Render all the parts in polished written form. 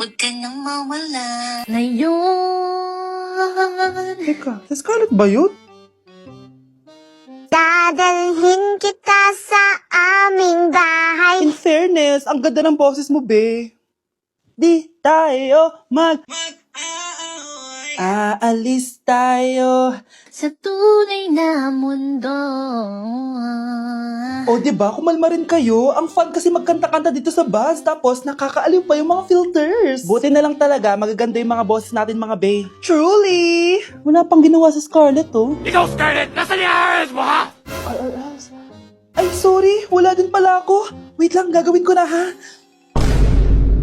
Huwag ka nang mawala. Ngayon, Teka, si Scarlett ba yun? dadalhin kita sa aming bahay. In fairness, ang ganda ng boses mo, be. Di tayo aalis tayo. Sa tunay na mundo. O, diba? Kumalma rin kayo. Ang fun kasi magkanta-kanta dito sa bus. Tapos, nakakaaliw pa yung mga filters. Buti na lang talaga, magaganda yung mga boses natin, mga bay. Truly! Wala pang ginawa sa Scarlett, oh. Ikaw, Scarlett! Nasaan yung RS mo, ha? Ay, sorry. Wala din pala ako. Wait lang, gagawin ko na, ha?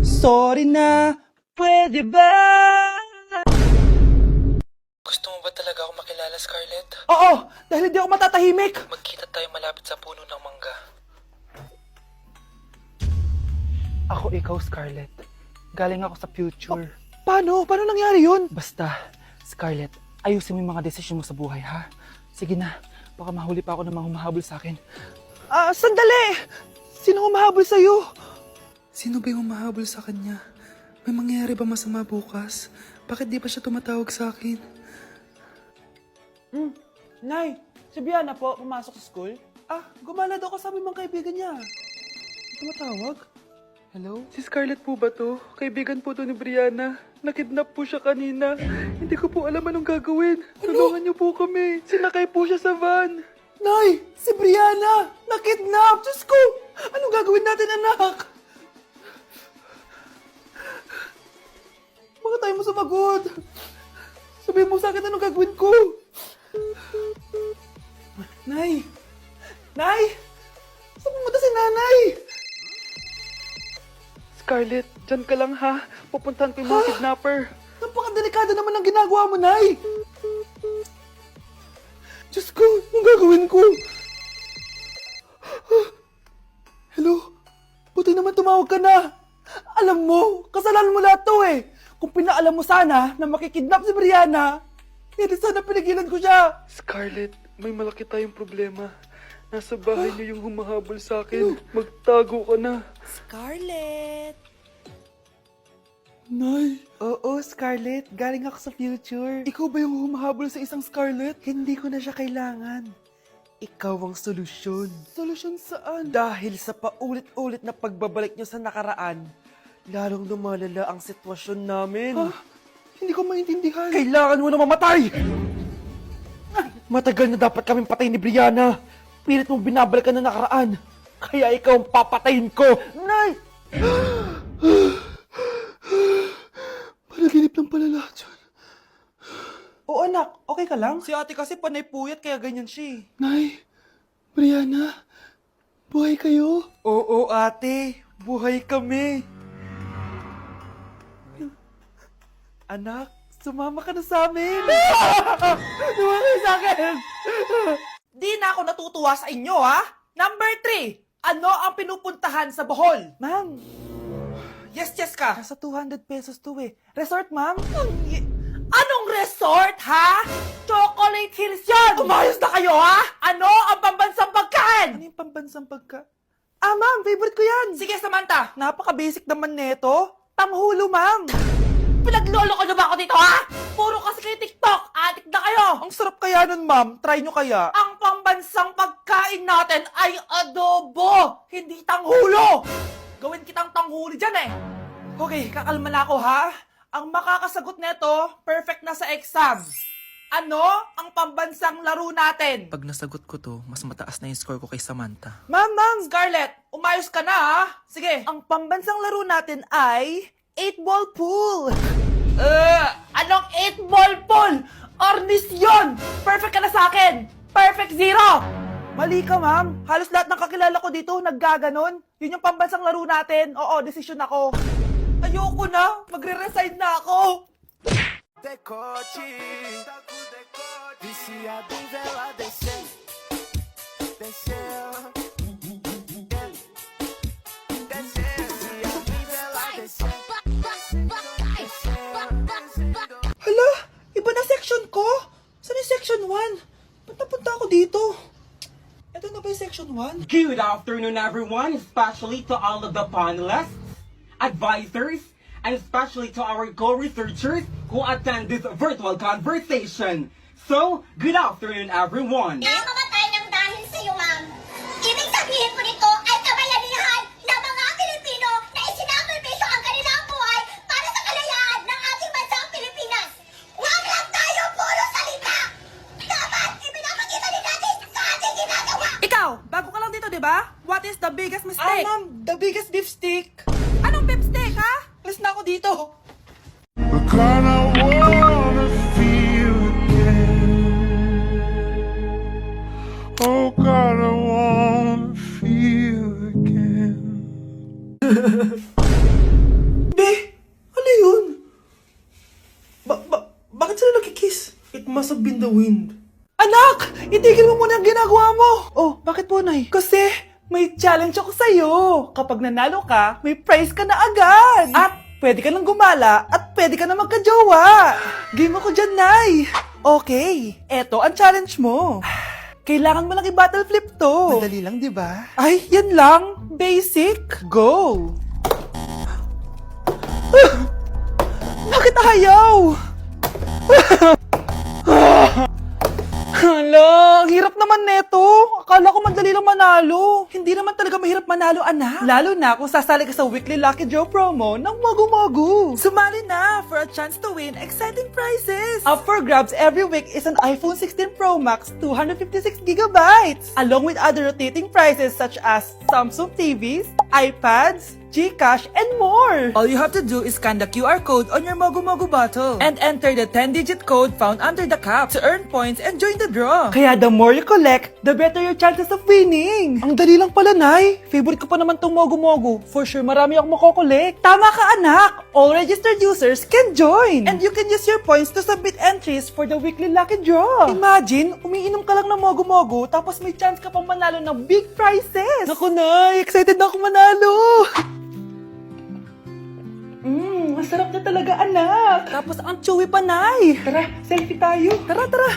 Sorry na. Pwede ba? Gusto mo ba talaga ako makilala, Scarlett? Oo, dahil hindi ako matatahimik. Magkita tayo malapit sa puno ng mangga. Ako ikaw, Scarlett. Galing ako sa future. Paano? Paano nangyari yun? Basta, Scarlett, ayusin mo yung mga desisyon mo sa buhay, ha? Sige na, baka mahuli pa ako ng mga humahabol sa akin. Sandali! Sino humahabol sa'yo? Sino ba yung humahabol sa kanya? May mangyayari ba masama bukas? Bakit di pa siya tumatawag sa akin? Nay, si Biana po, pumasok sa school? Gumala daw kasama yung mga kaibigan niya. Tumatawag? Hello? Si Scarlett po ba to? Kaibigan po to ni Brianna. Nakidnap po siya kanina. Hindi ko po alam anong gagawin. Tulungan niyo po kami. Sinakay po siya sa van. Nay! Si Brianna! Nakidnap! Diyos ko! Anong gagawin natin, anak? Bakit tayo mo sumagot? Sabihin mo sa akin anong gagawin ko. Nay! Nay! Saan pumunta si nanay? Scarlett, dyan ka lang ha. Pupuntahan ko yung mga kidnapper. Napakadelikado naman ang ginagawa mo, Nay! Diyos ko, anong gagawin ko? Hello? Buti naman tumawag ka na. Alam mo, kasalanan mo lahat to eh. Kung pinaalam mo sana na makikidnap si Brianna, hindi sana pinigilan ko siya. Scarlett, may malaki tayong problema. Nasa bahay niyo yung humahabol sa akin. Magtago ka na. Scarlett! Nay! Oo, Scarlett. Galing ako sa future. Ikaw ba yung humahabol sa isang Scarlett? Hindi ko na siya kailangan. Ikaw ang solusyon. Solusyon saan? Dahil sa paulit-ulit na pagbabalik niyo sa nakaraan, lalong lumalala ang sitwasyon namin. Hindi ko maintindihan. Kailangan mo na mamatay! Matagal na dapat kaming patay ni Brianna. Pilit mong binabalikan na nakaraan. Kaya ikaw ang papatayin ko. Nay! Panaginip lang pala lahat yun. Oo anak, okay ka lang? Si ate kasi panay puyat kaya ganyan siya. Nay, Brianna, buhay kayo? Oo ate, buhay kami. Anak, sumama ka na sa amin. Sumama ka sa akin. Di na ako natutuwa sa inyo, ha? Number 3, ano ang pinupuntahan sa Bohol? Ma'am. Yes ka. Nasa 200 pesos to eh. Resort, ma'am? Anong resort, ha? Chocolate Hills yan! Umayos na kayo, ha? Ano ang pambansang pagkain? Ano yung pambansang pagkain? Ma'am, favorite ko yan. Sige, Samantha. Napaka-basic naman neto. Tanghulo, ma'am. Pinaglolo ko na ba ako dito, ha? Puro kasi kayo TikTok. Adik na kayo. Ang sarap kaya nun, ma'am. Try nyo kaya. Ang pambansang pagkain natin ay adobo, hindi tanghulo. Gawin kitang tanghuli dyan, eh. Okay, kakalma na ako, ha? Ang makakasagot neto, perfect na sa exam. Ano ang pambansang laro natin? Pag nasagot ko to, mas mataas na yung score ko kay Samantha. Ma'am! Scarlett, umayos ka na, ha? Sige. Ang pambansang laro natin ay 8-ball pool. Anong 8-ball pool? Ornis yun! Perfect ka na sa akin! Perfect 0! Mali ka, ma'am. Halos lahat ng kakilala ko dito naggaganon. Yun yung pambansang laro natin. Oo, desisyon ako. Ayoko na. Magre-resign na ako. Decote, viciado em vela desceu, desceu, desceu, viciado em vela desceu. Hala, iba na section ko. Saan yung section 1? Punta ako dito. Ito na ba yung section 1? Good afternoon, everyone, especially to all of the panelists, advisors, and especially to our co-researchers who attend this virtual conversation. So, good afternoon everyone! Namamatay ng dahil sa iyo, ma'am. Ibig sabihin po nito ay kabayanihan ng mga Pilipino na isinakripisyo ang kanilang buhay para sa kalayaan ng ating bansang Pilipinas. Huwag lang tayo puro salita! Dapat ipinapakita din natin sa ating ginagawa! Ikaw, bago ka lang dito, di ba? What is the biggest mistake? Ma'am, the biggest beef stick. Anong beef steak, ha? Alis na ako dito. But God, I wanna feel again. Oh God, I wanna feel again. Be, ano yun? Bakit sila nagkikiss? It must have been the wind. Anak! Itigil mo muna ang ginagawa mo! Oh, bakit po, Nay? Kasi may challenge ako sa'yo. Kapag nanalo ka, may prize ka na agad. At pwede ka nang gumala at pwede ka na magka-jowa. Game ako dyan, Nay. Okay, eto ang challenge mo. Kailangan mo lang i-battle flip to. Madali lang, di ba? Ay, yan lang. Basic. Go! Bakit ayaw? Hala, ang hirap naman neto. Akala ko madali lang manalo. Hindi naman talaga mahirap manalo, anak. Lalo na kung sasali ka sa weekly Lucky Draw promo ng Mogu Mogu. Sumali na for a chance to win exciting prizes. Up for grabs every week is an iPhone 16 Pro Max 256GB, along with other rotating prizes such as Samsung TVs, iPads, GCash, and more! All you have to do is scan the QR code on your Mogu Mogu bottle and enter the 10-digit code found under the cap to earn points and join the draw. Kaya the more you collect, the better your chances of winning. Ang dali lang pala, Nay. Favorite ko pa naman tong Mogu Mogu. For sure, marami akong makokolek. Tama ka, anak! All registered users can join! And you can use your points to submit entries for the weekly lucky draw. Imagine, umiinom ka lang ng Mogu Mogu tapos may chance ka pang manalo ng big prizes. Naku, Nay! Excited na ako manalo! Masarap na talaga, anak. Tapos ang chewy pa, Nay. Tara, selfie tayo. Tara, tara.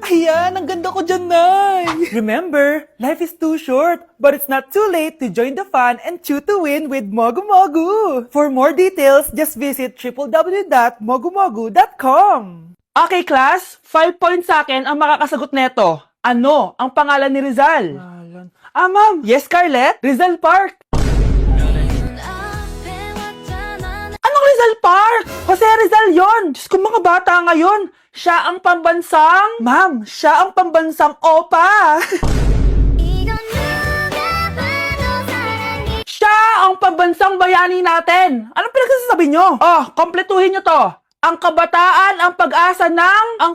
Ayan, ang ganda ko dyan, Nay. Remember, life is too short, but it's not too late to join the fun and chew to win with Mogu Mogu. For more details, just visit www.mogumogu.com. Okay, class. 5 points sa akin ang makakasagot neto. Ano ang pangalan ni Rizal? Ma'am. Yes, Scarlett? Rizal Park. Anong Rizal Park? Jose Rizal yon. Diyos ko, mga bata ngayon. Siya ang pambansang... Ma'am, siya ang pambansang opa. Siya ang pambansang bayani natin. Anong pinagsasabi nyo? Oh, kompletuhin nyo to. Ang kabataan, ang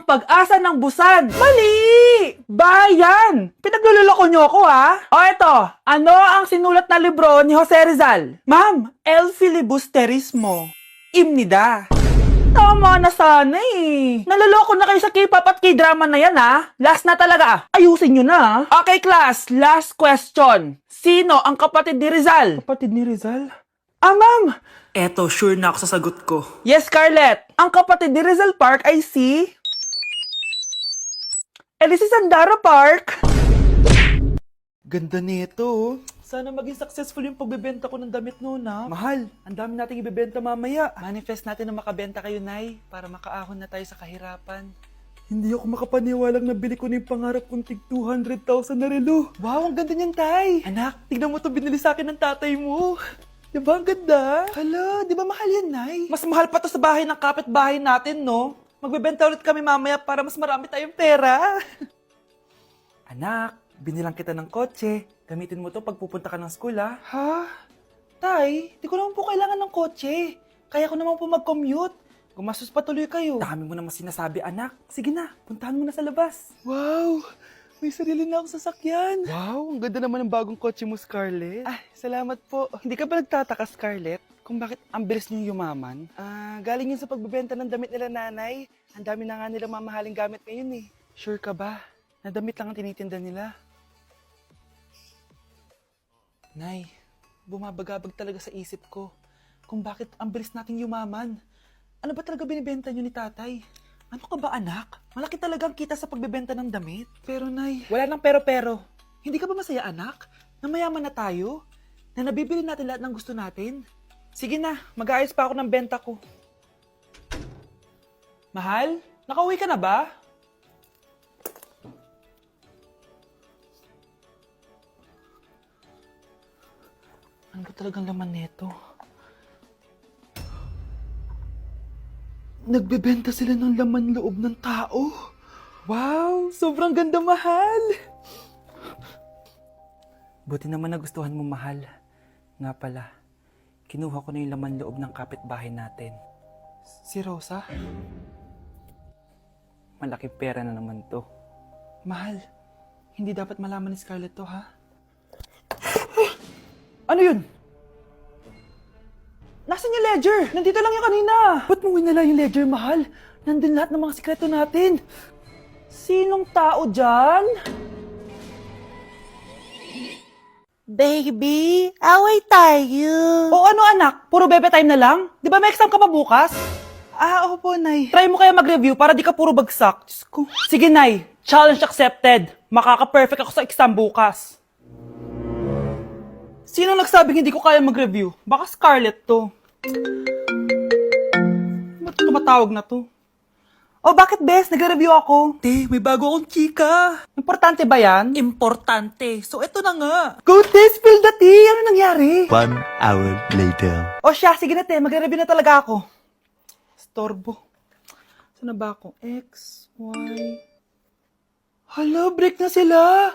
pag-asa ng busan. Mali! Bayan! Pinagluloko nyo ako, ha? O eto, ano ang sinulat na libro ni Jose Rizal? Ma'am, El Filibusterismo. Imnida. Tama na sana eh. Naloloko na kayo sa K-pop at K-drama na yan, ha? Last na talaga. Ayusin nyo na. Okay, class. Last question. Sino ang kapatid ni Rizal? Kapatid ni Rizal? Ma'am. Eto, sure na ako sa sagot ko. Yes, Scarlett. Ang kapatid ni Rizal Park ay si... si Sandara Park. Ganda nito. Sana maging successful yung pagbebenta ko ng damit noon, ha? Mahal, ang dami nating ibebenta mamaya. Manifest natin na makabenta kayo, Nay, para makaahon na tayo sa kahirapan. Hindi ako makapaniwalang nabili ko na yung pangarap kong tig 200,000 na relo. Wow, ang ganda niyan, Tay. Anak, tignan mo to binili sa akin ng tatay mo. Diba ang ganda? Hala, di ba mahal yan, Nay? Mas mahal pa to sa bahay ng kapitbahay natin, no? Magbebenta ulit kami mamaya para mas marami tayong pera. Anak, binilang kita ng kotse. Gamitin mo to pag pupunta ka ng school, ha? Ha? Tay, di ko naman po kailangan ng kotse. Kaya ko naman po mag-commute. Gumastos pa tuloy kayo. Dami mo naman sinasabi, anak. Sige na, puntahan mo na sa labas. Wow! May sarili na akong sasakyan. Wow, ang ganda naman ng bagong kotse mo, Scarlett. Salamat po. Hindi ka ba nagtataka, Scarlett, kung bakit ang bilis niyong yumaman? Galing yun sa pagbebenta ng damit nila, nanay. Ang dami na nga nila mamahaling gamit ngayon eh. Sure ka ba? Na damit lang ang tinitinda nila? Nay, bumabagabag talaga sa isip ko kung bakit ang bilis nating yumaman. Ano ba talaga binibenta niyo ni tatay? Ano ka ba, anak? Malaki talagang kita sa pagbebenta ng damit. Pero, Nay, wala nang pero-pero. Hindi ka ba masaya, anak? Na mayaman na tayo? na nabibili natin lahat ng gusto natin. Sige na, mag-aayos pa ako ng benta ko. Mahal, nakauwi ka na ba? Ano ba talagang laman nito? Nagbebenta sila ng laman loob ng tao. Wow, sobrang ganda, mahal. Buti naman nagustuhan mo, mahal. Nga pala, kinuha ko na yung laman loob ng kapitbahay natin. Si Rosa? Malaking pera na naman to. Mahal, hindi dapat malaman ni Scarlett to, ha? Ano yun? Nasaan yung ledger? Nandito lang yung kanina. Ba't mo winala yung ledger, mahal? Nandun lahat ng mga sikreto natin. Sinong tao dyan? Baby, away tayo. O ano anak? Puro bebe time na lang? Di ba may exam ka pa bukas? Opo, Nay. Try mo kaya mag-review para di ka puro bagsak. Diyos ko. Sige, Nay. Challenge accepted. Makaka-perfect ako sa exam bukas. Sino nagsabing hindi ko kaya mag-review? Baka Scarlett to. Ba't tumatawag na to? Oh, bakit, Bes? Nag-review ako. Te, may bago akong chika. Importante ba yan? Importante. So, eto na nga. Go, Te! Spill the tea! Ano nangyari? 1 hour later. O siya, sige na, Te. Mag-review na talaga ako. Storbo. Saan na ba ako? X, Y... Hala, break na sila!